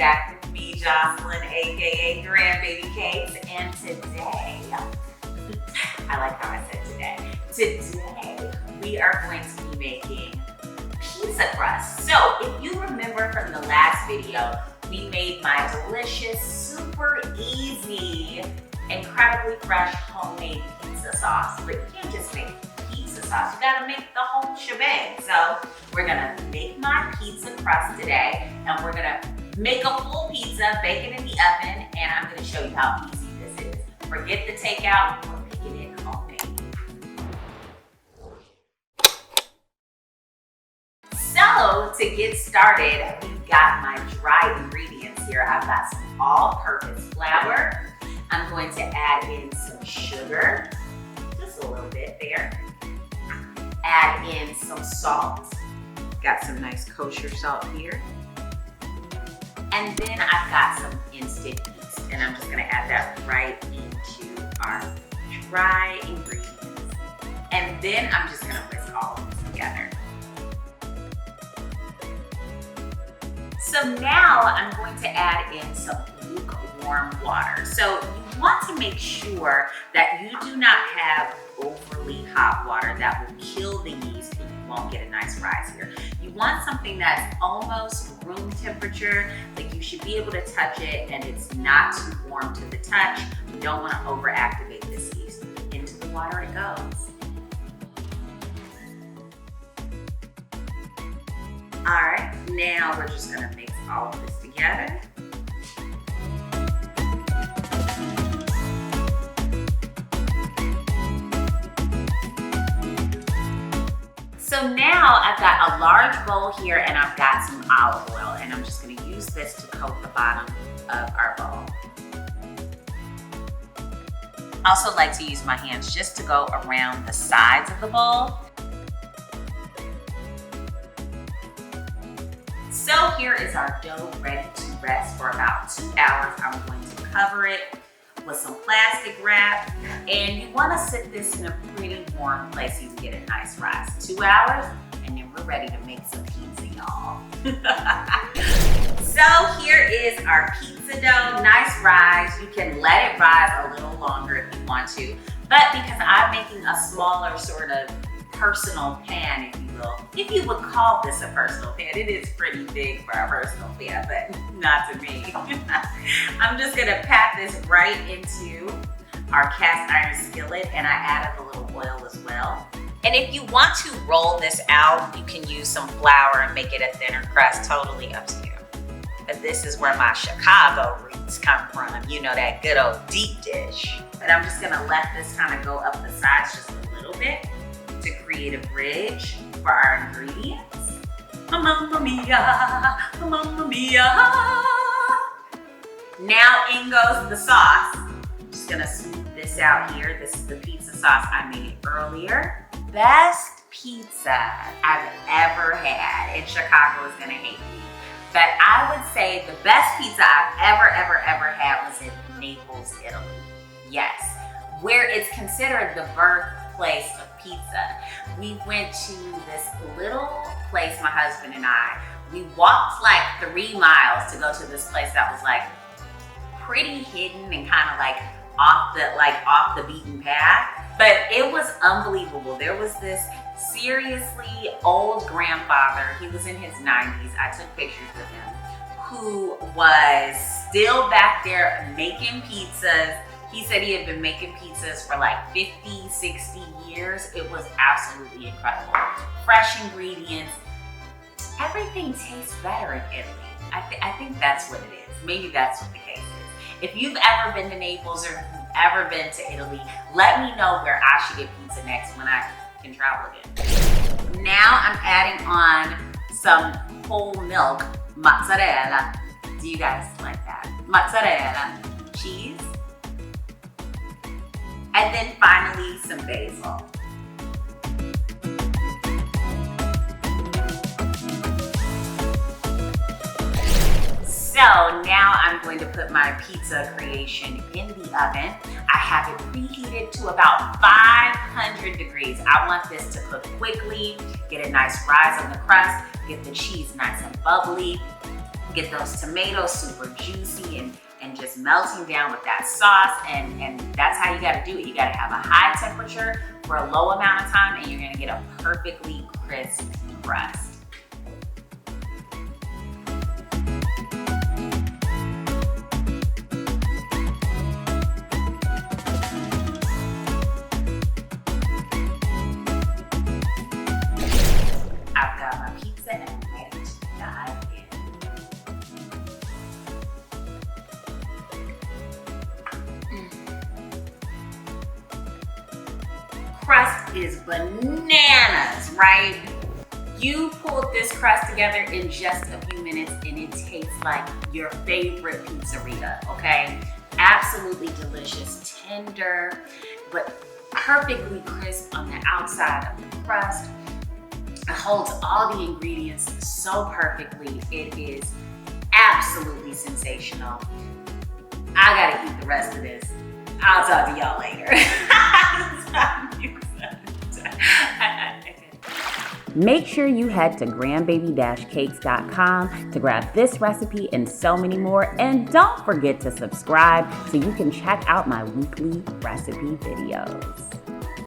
back with me, Jocelyn, aka Grandbaby Cakes, and today, I like how I said today. Today, we are going to be making pizza crust. So, if you remember from the last video, we made my delicious, super easy, incredibly fresh homemade pizza sauce. But you can't just make pizza sauce, you gotta make the whole shebang. So, we're gonna make my pizza crust today, and we're gonna make a full pizza, bake it in the oven, and I'm gonna show you how easy this is. Forget the takeout, we're making it homemade. So, to get started, we've got my dry ingredients here. I've got some all-purpose flour. I'm going to add in some sugar, just a little bit there. Add in some salt. Got some nice kosher salt here. And then I've got some instant yeast, and I'm just gonna add that right into our dry ingredients. And then I'm just gonna whisk all of this together. So now I'm going to add in some lukewarm water. So you want to make sure that you do not have overly hot water that will kill the yeast and you won't get a nice rise here. You want something that's almost room temperature, like you should be able to touch it and it's not too warm to the touch. You don't want to overactivate this yeast. Into the water it goes. All right, now we're just gonna mix all of this together. So now I've got a large bowl here and I've got some olive oil, and I'm just gonna use this to coat the bottom of our bowl. I also like to use my hands just to go around the sides of the bowl. So here is our dough ready to rest for about 2 hours. I'm going to cover it with some plastic wrap, and you want to sit this in a pretty warm place so you can get a nice rise. 2 hours, and then we're ready to make some pizza, y'all. So here is our pizza dough, nice rise. You can let it rise a little longer if you want to, but because I'm making a smaller sort of personal pan, if you will. If you would call this a personal pan, it is pretty big for a personal pan, but not to me. I'm just gonna pat this right into our cast iron skillet, and I added a little oil as well. And if you want to roll this out, you can use some flour and make it a thinner crust, totally up to you. But this is where my Chicago roots come from, you know, that good old deep dish. But I'm just gonna let this kind of go up the sides just a little bit to create a bridge for our ingredients. Mamma mia, mamma mia. Now in goes the sauce. I'm just gonna scoop this out here. This is the pizza sauce I made earlier. Best pizza I've ever had, and Chicago is gonna hate me, but I would say the best pizza I've ever had was in Naples, Italy. Yes, where it's considered the birthplace of pizza. We went to this little place, my husband and I. We walked like 3 miles to go to this place that was like pretty hidden and kind of like off the beaten path. But it was unbelievable. There was this seriously old grandfather. He was in his 90s. I took pictures with him, who was still back there making pizzas. He said he had been making pizzas for like 50, 60 years. It was absolutely incredible. Fresh ingredients. Everything tastes better in Italy. I think that's what it is. Maybe that's what the case is. If you've ever been to Naples or ever been to Italy, let me know where I should get pizza next when I can travel again. Now I'm adding on some whole milk mozzarella. Do you guys like that? Mozzarella, cheese, and then finally some basil. So now I'm going to put my pizza creation in the oven. I have it preheated to about 500 degrees. I want this to cook quickly, get a nice rise on the crust, get the cheese nice and bubbly. Get those tomatoes super juicy and just melting down with that sauce. And that's how you gotta do it. You gotta have a high temperature for a low amount of time, and you're gonna get a perfectly crisp crust. I've got my pizza and I'm ready to dive in. Crust is bananas, right? You pulled this crust together in just a few minutes and it tastes like your favorite pizzeria, okay? Absolutely delicious, tender, but perfectly crisp on the outside of the crust. It holds all the ingredients so perfectly. It is absolutely sensational. I gotta eat the rest of this. I'll talk to y'all later. Make sure you head to grandbaby-cakes.com to grab this recipe and so many more. And don't forget to subscribe so you can check out my weekly recipe videos.